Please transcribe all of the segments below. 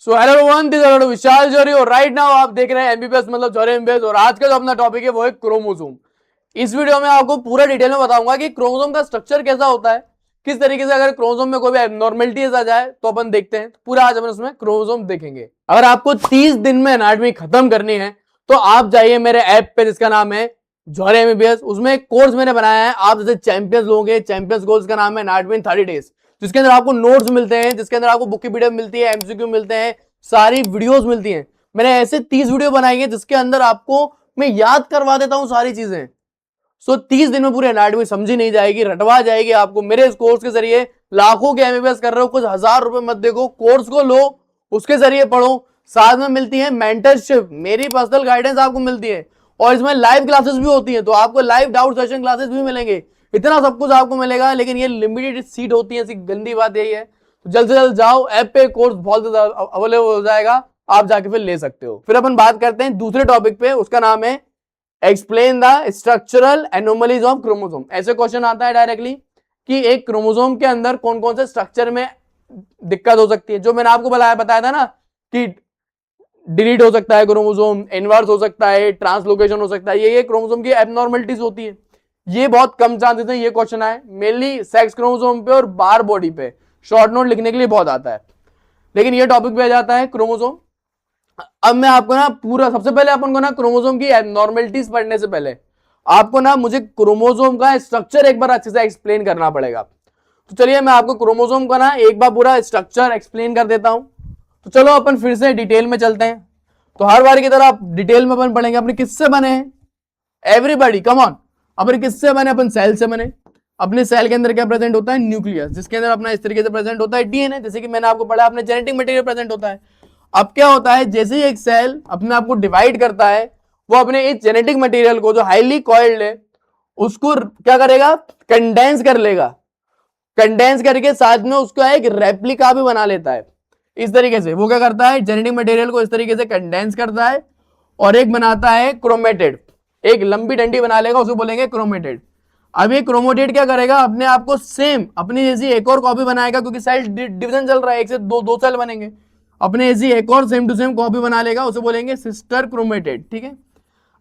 So hello everyone, this is Vishal Jauhari और right now आप देख रहे हैं एमबीबीएस मतलब जौहरी एमबीबीएस। और आज का जो अपना टॉपिक है वो है क्रोमोसोम। इस वीडियो में आपको पूरा डिटेल में बताऊंगा कि क्रोमोसोम का स्ट्रक्चर कैसा होता है, किस तरीके से अगर क्रोमोसोम में कोई भी एबनॉर्मेलिटीज आ जाए तो अपन देखते हैं। पूरा आज अपन उसमें क्रोमोसोम देखेंगे। अगर आपको 30 दिन में एनाटॉमी खत्म करनी है तो आप जाइए मेरे ऐप पे जिसका नाम है जौहरी एमबीबीएस। उसमें एक कोर्स मैंने बनाया है, आप जैसे चैंपियंस लोगे। चैंपियंस कोर्स का नाम है एनाटॉमी इन 30 डेज, जिसके अंदर आपको नोट्स मिलते हैं, जिसके अंदर आपको बुक की पीडीएफ मिलती है, एमसीक्यू मिलते हैं, सारी वीडियोस मिलती हैं। मैंने ऐसे 30 वीडियो बनाई है जिसके अंदर आपको मैं याद करवा देता हूं सारी चीजें। सो 30 दिन में पूरी एनाटॉमी समझी नहीं जाएगी, रटवा जाएगी आपको। मेरे इस कोर्स के जरिए लाखों के एमबीबीएस कर रहे हो, कुछ हजार रुपए मत देखो, कोर्स को लो, उसके जरिए पढ़ो। साथ में मिलती है मेंटरशिप, मेरी पर्सनल गाइडेंस आपको मिलती है, और इसमें लाइव क्लासेस भी होती है, तो आपको लाइव डाउट सेशन क्लासेस भी मिलेंगे। इतना सब कुछ आपको मिलेगा, लेकिन ये लिमिटेड सीट होती है, ऐसी गंदी बात यही है। तो जल्द से जल्द जाओ, ऐप पे कोर्स बहुत ज्यादा अवेलेबल हो जाएगा, आप जाके फिर ले सकते हो। फिर अपन बात करते हैं दूसरे टॉपिक पे, उसका नाम है explain the structural anomalies of chromosome. ऐसे क्वेश्चन आता है डायरेक्टली कि एक क्रोमोसोम के अंदर कौन कौन से स्ट्रक्चर में दिक्कत हो सकती है। जो मैंने आपको बताया था ना कि डिलीट हो सकता है क्रोमोसोम, इनवर्स हो सकता है, ट्रांसलोकेशन हो सकता है, ये क्रोमोसोम की एबनॉर्मलिटीज होती है। ये बहुत कम चांसेस है ये क्वेश्चन आए, मेनली सेक्स क्रोमोसोम पे और बार बॉडी पे शॉर्ट नोट लिखने के लिए बहुत आता है। लेकिन ये टॉपिक पे आ जाता है क्रोमोसोम। अब मैं आपको ना पूरा, सबसे पहले अपन को ना क्रोमोसोम की एबनॉर्मलिटीज पढ़ने से पहले आपको ना मुझे क्रोमोसोम का स्ट्रक्चर एक बार अच्छे से एक्सप्लेन करना पड़ेगा। तो चलिए मैं आपको क्रोमोसोम का ना एक बार पूरा स्ट्रक्चर एक्सप्लेन कर देता हूं। तो चलो अपन फिर से डिटेल में चलते हैं। तो हर बार की तरह आप डिटेल में अपन पढ़ेंगे। अपने किससे बने हैं? Everybody come on. अपने किससे बने? अपन सेल से बने। अपने सेल के अंदर क्या प्रेजेंट होता है? न्यूक्लियस, जिसके अंदर अपना इस तरीके से प्रेजेंट होता है डीएनए, जैसे कि मैंने आपको पढ़ा अपने जेनेटिक मटेरियल प्रेजेंट होता है। अब क्या होता है, जैसे ही एक सेल अपने आप को डिवाइड करता है, वो अपने इस जेनेटिक मटेरियल को जो हाईली कॉइल्ड है उसको क्या करेगा? कंडेंस कर लेगा। कंडेंस करके साथ में उसका एक रेप्लिका भी बना लेता है। इस तरीके से वो क्या करता है, जेनेटिक मटेरियल को इस तरीके से कंडेंस करता है और एक बनाता है क्रोमेटिड। एक लंबी डंडी बना लेगा, उसको बोलेंगे क्रोमेटिड। अब ये क्रोमेटिड क्या करेगा, अपने आप को सेम अपनी जैसी एक और कॉपी बनाएगा, क्योंकि सेल डिवीजन चल रहा है, एक से दो सेल बनेंगे। अपने जैसी एक और सेम टू सेम कॉपी बना लेगा, उसे बोलेंगे सिस्टर क्रोमेटिड। ठीक है,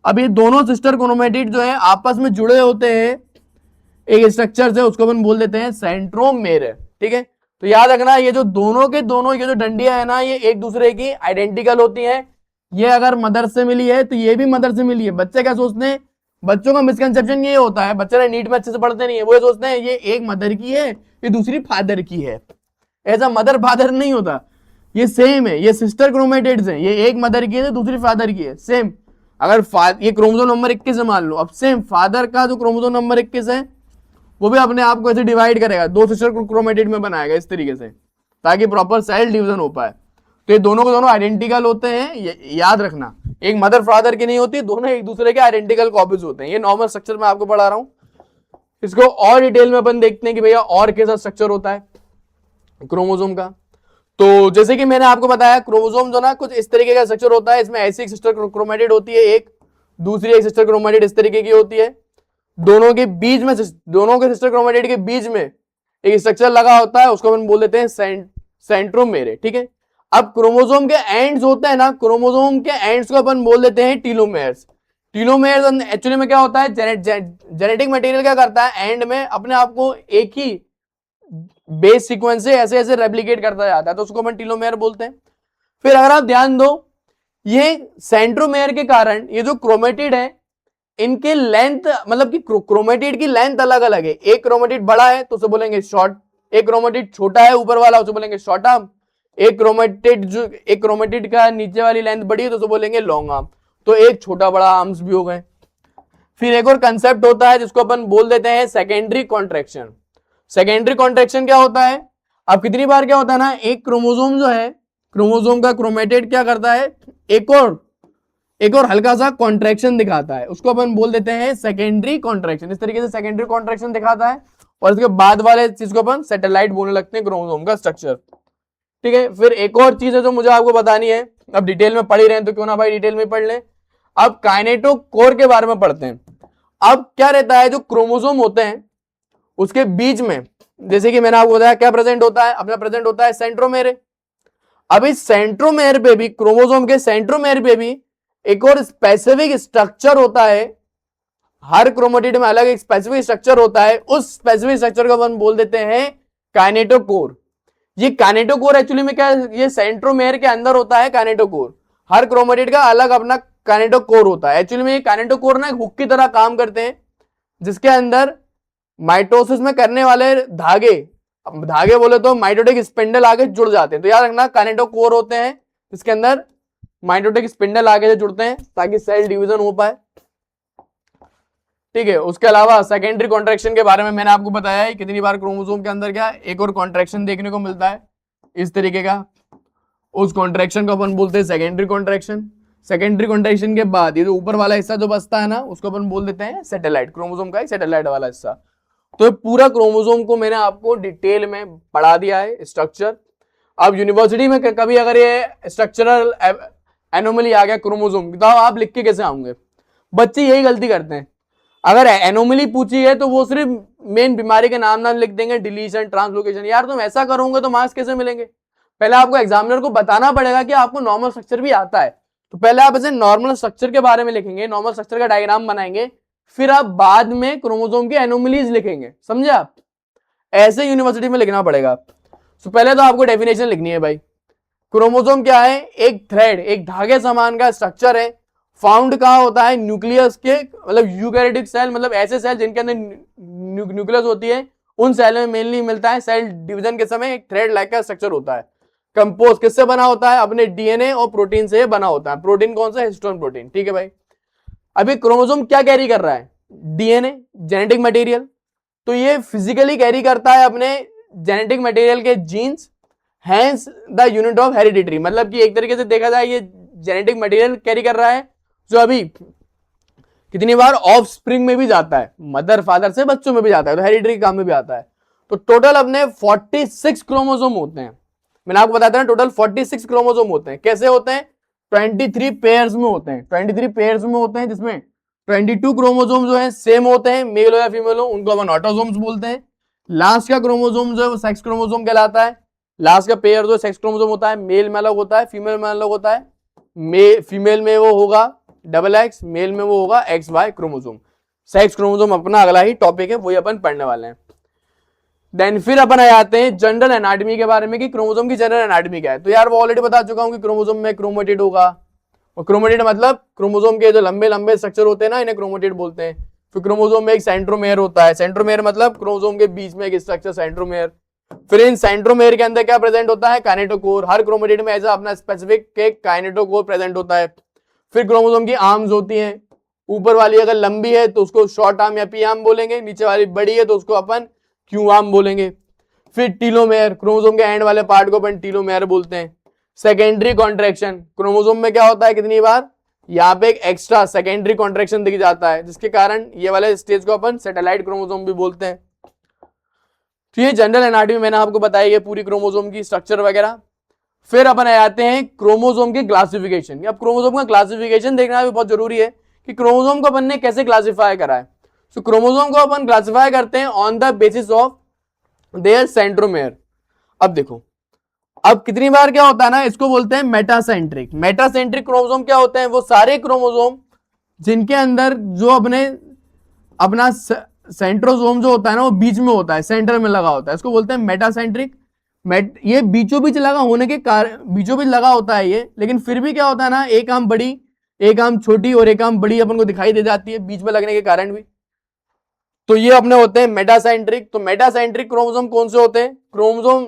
अब ये दोनों सिस्टर क्रोमेटिड जो है आपस में जुड़े होते हैं एक स्ट्रक्चर से, उसको अपन बोल देते हैं सेंट्रोमेर। ठीक है, तो याद रखना ये जो दोनों के दोनों ये जो डंडियां है ना, ये एक दूसरे की आइडेंटिकल होती है। ये अगर मदर से मिली है तो ये भी मदर से मिली है। बच्चे क्या सोचते हैं, बच्चों का मिसकंसेप्शन ये होता है, बच्चे ना नीट में अच्छे से पढ़ते नहीं है, वो ये सोचते हैं ये एक मदर की है, ये दूसरी फादर की है। ऐसा मदर फादर नहीं होता, ये सेम है। ये सिस्टर क्रोमेटिड्स हैं, ये एक मदर की है तो दूसरी फादर की है, सेम। अगर ये क्रोमोसोम नंबर 21 है मान लो, अब सेम फादर का जो क्रोमोसोम नंबर 21 है वो भी अपने आप को ऐसे डिवाइड करेगा, दो सिस्टर क्रोमेटिड में बनाएगा इस तरीके से, ताकि प्रॉपर सेल डिवीजन हो पाए। तो ये दोनों के दोनों आइडेंटिकल होते हैं, याद रखना। एक मदर फादर की नहीं होती, दोनों एक दूसरे के आइडेंटिकल कॉपीज होते हैं। ये नॉर्मल स्ट्रक्चर मैं आपको पढ़ा रहा हूं। इसको और डिटेल में अपन देखते हैं कि भैया और कैसा स्ट्रक्चर होता है क्रोमोसोम का। तो जैसे कि मैंने आपको बताया, क्रोमोसोम जो ना कुछ इस तरीके का स्ट्रक्चर होता है। इसमें ऐसी एक सिस्टर क्रोमेटिड होती है, एक दूसरी एक सिस्टर क्रोमेटिड इस तरीके की होती है। दोनों के बीच में, दोनों के सिस्टर क्रोमेटिड के बीच में एक स्ट्रक्चर लगा होता है, उसको अपन बोल देते हैं सेंट्रोमेर। ठीक है, अब क्रोमोसोम के एंड्स होते हैं ना, क्रोमोसोम के एंड्स को अपन बोल देते हैं टीलोमेयर्स। टीलोमेयर्स एक्चुअली में क्या होता है, जेनेटिक मटेरियल क्या करता है, एंड में अपने आप को एक ही बेस सीक्वेंस से ऐसे ऐसे रेप्लिकेट करता जाता है, तो उसको अपन टीलोमेयर बोलते हैं। फिर अगर आप ध्यान दो, ये सेंट्रोमेयर के कारण ये जो क्रोमेटिड है इनके लेंथ, मतलब कि क्रोमेटिड की लेंथ अलग अलग है। एक क्रोमेटिड बड़ा है तो उसे बोलेंगे शॉर्ट, एक क्रोमेटिड छोटा है ऊपर वाला उसे बोलेंगे शॉर्ट आर्म, एक क्रोमेटिड का नीचे वाली लेंथ बड़ी है तो उसे बोलेंगे लॉन्ग आर्म। तो एक छोटा बड़ा आर्म्स भी हो गए। फिर एक और कंसेप्ट होता है जिसको अपन बोल देते हैं सेकेंडरी कॉन्ट्रैक्शन। सेकेंडरी कॉन्ट्रैक्शन क्या होता है, अब कितनी बार क्या होता है ना, एक क्रोमोसोम जो है, क्रोमोसोम का क्रोमेटिड क्या करता है, एक और हल्का सा कॉन्ट्रैक्शन दिखाता है, उसको अपन बोल देते हैं सेकेंडरी कॉन्ट्रैक्शन। इस तरीके से सेकेंडरी कॉन्ट्रैक्शन दिखाता है, और इसके बाद वाले चीज को अपन सैटेलाइट बोलने लगते हैं क्रोमोसोम का स्ट्रक्चर। ठीक है, फिर एक और चीज है जो मुझे आपको बतानी है, अब डिटेल में पढ़ ही रहे हैं तो क्यों ना भाई डिटेल में पढ़ लें। अब काइनेटोकोर के बारे में पढ़ते हैं। अब क्या रहता है, जो क्रोमोसोम होते हैं उसके बीच में, जैसे कि मैंने आपको बताया क्या प्रेजेंट होता है, अपना प्रेजेंट होता है सेंट्रोमेर। अभी सेंट्रोमेयर पे भी, क्रोमोसोम के सेंट्रोमेयर पे भी एक और स्पेसिफिक स्ट्रक्चर होता है। हर क्रोमेटिड में अलग एक स्पेसिफिक स्ट्रक्चर होता है, उस स्पेसिफिक स्ट्रक्चर को अपन बोल देते हैं काइनेटोकोर। ये काइनेटोकोर एक्चुअली में क्या है, ये सेंट्रोमेयर के अंदर होता है काइनेटोकोर। हर क्रोमेटिड का अलग अपना काइनेटोकोर होता है। एक्चुअली में ये काइनेटोकोर ना एक हुक की तरह काम करते हैं, जिसके अंदर माइटोसिस में करने वाले धागे, धागे बोले तो माइटोटिक स्पिंडल आगे जुड़ जाते हैं। तो याद रखना काइनेटोकोर होते हैं जिसके अंदर माइटोटिक स्पिंडल आगे से जुड़ते हैं ताकि सेल डिवीजन हो पाए। ठीक है, उसके अलावा सेकेंडरी कॉन्ट्रैक्शन के बारे में मैंने आपको बताया है कितनी बार क्रोमोसोम के अंदर क्या एक और कॉन्ट्रैक्शन देखने को मिलता है इस तरीके का। उस कॉन्ट्रैक्शन को अपन बोलते हैं सेकेंडरी कॉन्ट्रैक्शन। सेकेंडरी कॉन्ट्रैक्शन के बाद ये जो ऊपर वाला हिस्सा जो बचता है ना, उसको अपन बोल देते हैं सैटेलाइट, क्रोमोसोम का एक सैटेलाइट वाला हिस्सा। तो पूरा क्रोमोसोम को मैंने आपको डिटेल में पढ़ा दिया है स्ट्रक्चर। अब यूनिवर्सिटी में कभी अगर ये स्ट्रक्चरल एनोमली आ गया क्रोमोसोम, तो आप लिख के कैसे आऊंगे? बच्चे यही गलती करते हैं, अगर एनोमली पूछी है तो वो सिर्फ मेन बीमारी के नाम लिख देंगे, डिलीशन, ट्रांसलोकेशन। यार तुम ऐसा करोगे तो मार्क्स कैसे मिलेंगे? पहले आपको एग्जामिनर को बताना पड़ेगा कि आपको नॉर्मल स्ट्रक्चर भी आता है। तो पहले आप ऐसे नॉर्मल स्ट्रक्चर के बारे में लिखेंगे, नॉर्मल स्ट्रक्चर का डायग्राम बनाएंगे, फिर आप बाद में क्रोमोसोम की एनोमलीज लिखेंगे। समझे आप? ऐसे यूनिवर्सिटी में लिखना पड़ेगा। तो पहले तो आपको डेफिनेशन लिखनी है भाई। क्रोमोसोम क्या है? एक थ्रेड, एक धागे समान का स्ट्रक्चर है। फाउंड कहां होता है? न्यूक्लियस के, मतलब यूकैरियोटिक सेल, मतलब ऐसे सेल जिनके अंदर न्यूक्लियस होती है, उन सेल में मेनली मिलता है। सेल डिवीजन के समय एक थ्रेड लाइक का स्ट्रक्चर होता है। कंपोज किससे बना होता है? अपने डीएनए और प्रोटीन से बना होता है। प्रोटीन कौन सा? Histone protein. ठीक है भाई। अभी क्रोमोसोम क्या कैरी कर रहा है? DNA, genetic material. तो ये फिजिकली कैरी करता है अपने जेनेटिक मटेरियल के genes, hence the unit of hereditary. मतलब कि एक तरीके से देखा जाए ये जेनेटिक मटेरियल कैरी कर रहा है, जो अभी कितनी बार ऑफ स्प्रिंग में भी जाता है, मदर फादर से बच्चों में भी जाता है, तो हेरिडिटरी काम में भी आता है। तो टोटल अपने 46 क्रोमोसोम होते हैं। मैंने आपको बताया था ना, टोटल 46 क्रोमोसोम होते हैं। कैसे होते हैं? 23 पेयर्स में होते हैं। 23 पेयर्स में होते हैं, जिसमें 22 क्रोमोसोम जो है सेम होते हैं, मेल हो या फीमेल हो, उनको अपन ऑटोसोम्स बोलते हैं। लास्ट का क्रोमोसोम जो है वो सेक्स क्रोमोसोम कहलाता है। लास्ट का पेयर जो सेक्स क्रोमोसोम होता है, मेल में अलग होता है, फीमेल में अलग होता है। फीमेल में वो होगा XX, मेल में वो होगा XY क्रोमोसोम। सेक्स क्रोमोसोम अपना अगला ही टॉपिक है, वही अपन पढ़ने वाले हैं। देन फिर अपन आ जाते हैं जनरल एनाटॉमी के बारे में कि क्रोमोसोम की जनरल एनाटॉमी क्या है। तो यार वो ऑलरेडी बता चुका हूं कि क्रोमोसोम में क्रोमेटिड होगा, और क्रोमेटिड मतलब क्रोमोसोम के जो लंबे लंबे स्ट्रक्चर होते हैं ना, इन्हें क्रोमेटिड बोलते हैं। फिर क्रोमोसोम में एक सेंट्रोमेयर होता है। सेंट्रोमेयर मतलब क्रोमोसोम के बीच में एक स्ट्रक्चर सेंट्रोमेयर। फिर इन सेंट्रोमेयर के अंदर क्या प्रेजेंट होता है? काइनेटोकोर। हर क्रोमेटिड में ऐसा अपना स्पेसिफिक एक काइनेटोकोर प्रेजेंट होता है। फिर क्रोमोसोम की आर्म्स होती हैं। ऊपर वाली अगर लंबी है तो उसको शॉर्ट आर्म या पी आर्म बोलेंगे, नीचे वाली बड़ी है तो उसको अपन क्यू आर्म बोलेंगे। फिर टीलोमेयर, क्रोमोसोम के एंड वाले पार्ट को अपन टीलोमेयर बोलते हैं। सेकेंडरी कॉन्ट्रैक्शन, क्रोमोसोम में क्या होता है कितनी बार? यहाँ पे एक एक्स्ट्रा सेकेंडरी कॉन्ट्रैक्शन दिख जाता है, जिसके कारण ये वाले स्टेज को अपन सैटेलाइट क्रोमोसोम भी बोलते हैं। तो ये जनरल एनाटॉमी मैंने आपको बताई है, पूरी क्रोमोसोम की स्ट्रक्चर वगैरह। फिर अपन आते हैं क्रोमोसोम की क्लासिफिकेशन। अब क्रोमोसोम का क्लासिफिकेशन देखना भी बहुत जरूरी है कि क्रोमोसोम को अपन ने कैसे क्लासिफाई करा है। तो क्रोमोसोम को अपन क्लासिफाई करते हैं on the basis of their centromere. अब देखो, अब कितनी बार क्या होता है ना, इसको बोलते हैं मेटासेंट्रिक। मेटासेंट्रिक क्रोमोसोम क्या होते हैं? वो सारे क्रोमोसोम जिनके अंदर जो अपना सेंट्रोसोम जो होता है ना, वो बीच में होता है, सेंटर में लगा होता है, इसको बोलते हैं मेटासेंट्रिक। ये बीचों बीच लगा होने के कारण, बीचों बीच लगा होता है ये, लेकिन फिर भी क्या होता है ना, एक आम बड़ी, एक आम छोटी और एक आम बड़ी अपन को दिखाई दे जाती है बीच में लगने के कारण भी। तो ये अपने होते हैं मेटासेंट्रिक। तो मेटासेंट्रिक क्रोमोसोम कौन से होते हैं? क्रोमोसोम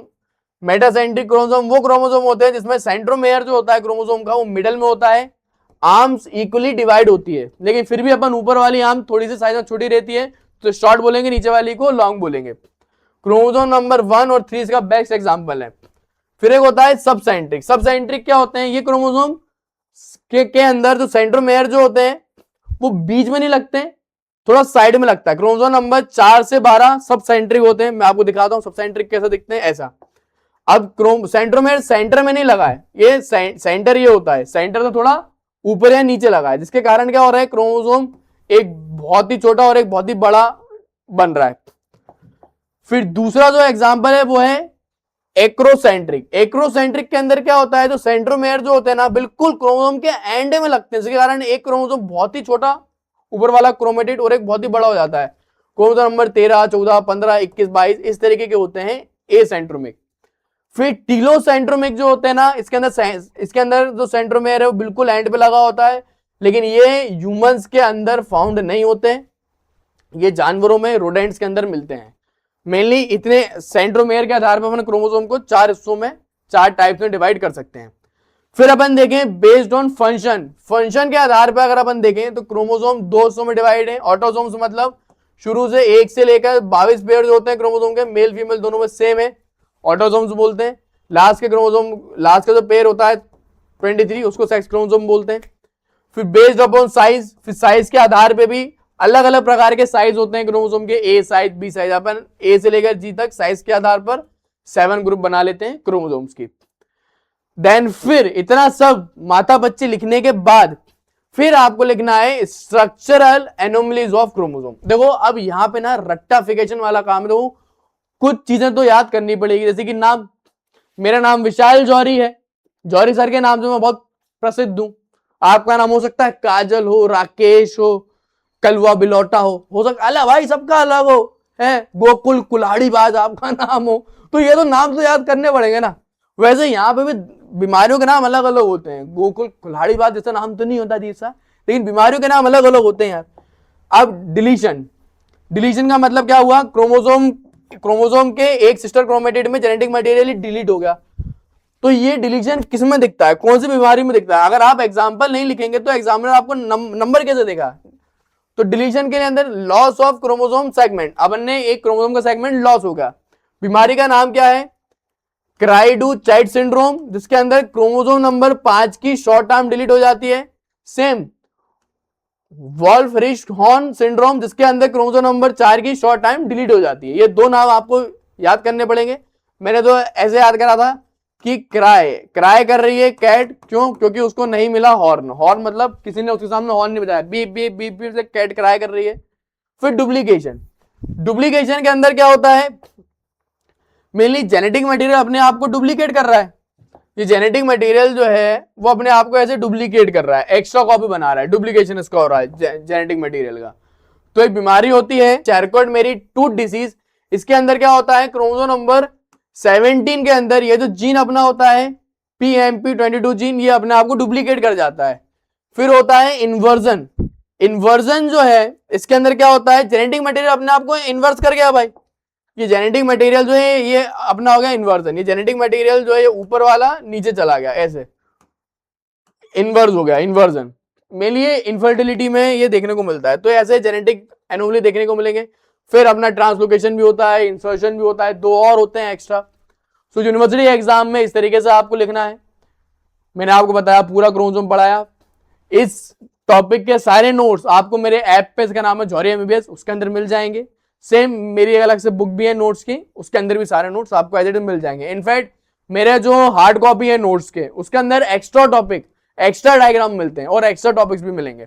मेटासेंट्रिक क्रोमोसोम वो क्रोमोसोम होते हैं जिसमें सेंट्रोमेयर जो होता है क्रोमोसोम का, वो मिडल में होता है। आर्म्स इक्वली डिवाइड होती है, लेकिन फिर भी अपन ऊपर वाली आर्म थोड़ी सी साइज में छोटी रहती है, तो शॉर्ट बोलेंगे, नीचे वाली को लॉन्ग बोलेंगे। क्रोमोसोम नंबर 1 और 3 इसका बेस्ट एग्जांपल है। फिर एक होता है सबसेंट्रिक। सबसेंट्रिक क्या होते हैं? ये क्रोमोसोम के अंदर जो सेंट्रोमेयर जो होते हैं वो बीच में नहीं लगते, थोड़ा साइड में लगता है। क्रोमोसोम नंबर 4 से 12 सबसेंट्रिक होते हैं। मैं आपको दिखाता हूं सबसेंट्रिक कैसे दिखते हैं, ऐसा। अब सेंट्रोमेयर सेंटर में नहीं लगा है, ये सेंटर ये होता है, सेंटर से थोड़ा ऊपर या नीचे लगा है, जिसके कारण क्या हो रहा है, क्रोमोसोम एक बहुत ही छोटा और एक बहुत ही बड़ा बन रहा है। फिर दूसरा जो एग्जांपल है वो है एक्रोसेंट्रिक। एक्रोसेंट्रिक के अंदर क्या होता है, तो सेंट्रोमेयर जो होते हैं ना बिल्कुल क्रोमोसोम के एंड में लगते हैं, इसके कारण एक क्रोमोसोम बहुत ही छोटा ऊपर वाला क्रोमेटिड और एक बहुत ही बड़ा हो जाता है। क्रोमोसोम नंबर 13, 14, 15, 21, 22 इस तरीके के होते हैं ए सेंट्रोमिक। फिर टीलोसेंट्रोमिक जो होते हैं ना, इसके अंदर जो सेंट्रोमेयर है वो बिल्कुल एंड पे लगा होता है, लेकिन ये ह्यूमंस के अंदर फाउंड नहीं होते हैं, ये जानवरों में, रोडेंट्स के अंदर मिलते हैं। मेनली इतने सेंट्रोमेयर के आधार पर अपन क्रोमोसोम को 4 हिस्सों में, 4 टाइप्स में डिवाइड कर सकते हैं। फिर अपन देखें बेस्ड ऑन फंक्शन, फंक्शन के आधार पर अगर अपन देखें तो क्रोमोसोम 2 हिस्सों में डिवाइड है। ऑटोसोम्स मतलब शुरू से 1 से लेकर 22 पेयर जो होते हैं क्रोमोसोम के, मेल फीमेल दोनों में सेम है, ऑटोसोम्स बोलते हैं। लास्ट के क्रोमोसोम, लास्ट का जो पेयर होता है 23, उसको सेक्स क्रोमोसोम बोलते हैं। फिर बेस्ड अपॉन साइज, फिर साइज के आधार पे भी अलग अलग प्रकार के साइज होते हैं क्रोमोसोम के, ए साइज, बी साइज, अपन ए से लेकर जी तक साइज के आधार पर 7 ग्रुप बना लेते हैं क्रोमोसोम्स की। देन फिर इतना सब माता बच्चे लिखने के बाद फिर आपको लिखना है स्ट्रक्चरल एनोमलीज ऑफ क्रोमोसोम। देखो अब यहां पे ना रट्टाफिकेशन वाला काम है, तो कुछ चीजें तो याद करनी पड़ेगी, जैसे कि नाम, मेरा नाम विशाल जौहरी है, जौहरी सर के नाम से मैं बहुत प्रसिद्ध हूं। आपका नाम हो सकता है काजल हो, राकेश हो, कलवा बिलौटा हो सकता, अल्लाह भाई सबका अलग हो, है गोकुल कुल्हाड़ी बाज आपका नाम हो, तो ये तो नाम तो याद करने पड़ेंगे ना। वैसे यहाँ पे भी बीमारियों के नाम अलग अलग होते हैं, गोकुल कुल्हाड़ी बाज जैसा नाम तो नहीं होता जैसा, लेकिन बीमारियों के नाम अलग अलग होते हैं यार। अब डिलीशन, डिलीशन का मतलब क्या हुआ, क्रोमोसोम के एक सिस्टर क्रोमेटिड में जेनेटिक मटेरियल डिलीट हो गया। तो ये डिलीशन किस में दिखता है, कौन सी बीमारी में दिखता है? अगर आप एग्जाम्पल नहीं लिखेंगे तो एग्जामिनर आपको नंबर कैसे देगा? तो डिलीशन के अंदर लॉस ऑफ क्रोमोसोम सेगमेंट, अपन ने एक क्रोमोसोम का सेगमेंट लॉस हो गया। बीमारी का नाम क्या है? क्राई डू चाइल्ड सिंड्रोम, जिसके अंदर क्रोमोसोम नंबर 5 की शॉर्ट आर्म डिलीट हो जाती है। Same Wolf Hirschhorn syndrome, जिसके अंदर क्रोमोसोम नंबर 4 की शॉर्ट आर्म डिलीट हो जाती है। ये 2 नाम आपको याद करने पड़ेंगे। मैंने तो ऐसे याद करा था कि क्राई कर रही है कैट, क्यों? क्योंकि उसको नहीं मिला हॉर्न, हॉर्न मतलब किसी ने उसके सामने हॉर्न नहीं बजाया, बीप बीप बीप बीप से कैट क्राई कर रही है। फिर डुप्लीकेशन, डुप्लीकेशन के अंदर क्या होता है, मेनली जेनेटिक मटेरियल अपने आप को डुप्लीकेट कर रहा है। ये जेनेटिक मटेरियल जो है वो अपने आप को ऐसे डुप्लीकेट कर रहा है, एक्स्ट्रा कॉपी बना रहा है, डुप्लीकेशन इसका हो रहा है जेनेटिक मटेरियल का। तो एक बीमारी होती है चैरकोट मेरी टूथ डिसीज, इसके अंदर क्या होता है, क्रोमोसोम नंबर 17 के अंदर ये जो जीन अपना होता है PMP22 जीन, ये अपने आप को डुप्लीकेट कर जाता है। फिर होता है इन्वर्जन, इन्वर्जन जो है इसके अंदर क्या होता है, जेनेटिक मटेरियल अपने आप को इन्वर्स कर गया भाई, ये जेनेटिक मटेरियल जो है ये अपना हो गया इन्वर्जन, ये जेनेटिक मटेरियल जो है ऊपर वाला नीचे चला गया, ऐसे इन्वर्स हो गया, इन्वर्जन। मेनली ये इनफर्टिलिटी में ये देखने को मिलता है, तो ऐसे जेनेटिक एनोमली देखने को मिलेंगे। फिर अपना ट्रांसलोकेशन भी होता है, इंसर्शन भी होता है, 2 और होते हैं एक्स्ट्रा। सो यूनिवर्सिटी एग्जाम में इस तरीके से आपको लिखना है। मैंने आपको बताया, पूरा क्रोमोसोम पढ़ाया। इस टॉपिक के सारे नोट्स आपको मेरे ऐप पे, इसका नाम है जौहरी MBBS, उसके अंदर मिल जाएंगे। सेम मेरी अलग से बुक भी है नोट्स की, उसके अंदर भी सारे नोट्स आपको एज इट इज मिल जाएंगे। इनफैक्ट मेरे जो हार्ड कॉपी है नोट्स के, उसके अंदर एक्स्ट्रा टॉपिक, एक्स्ट्रा डायग्राम मिलते हैं और एक्स्ट्रा टॉपिक्स भी मिलेंगे।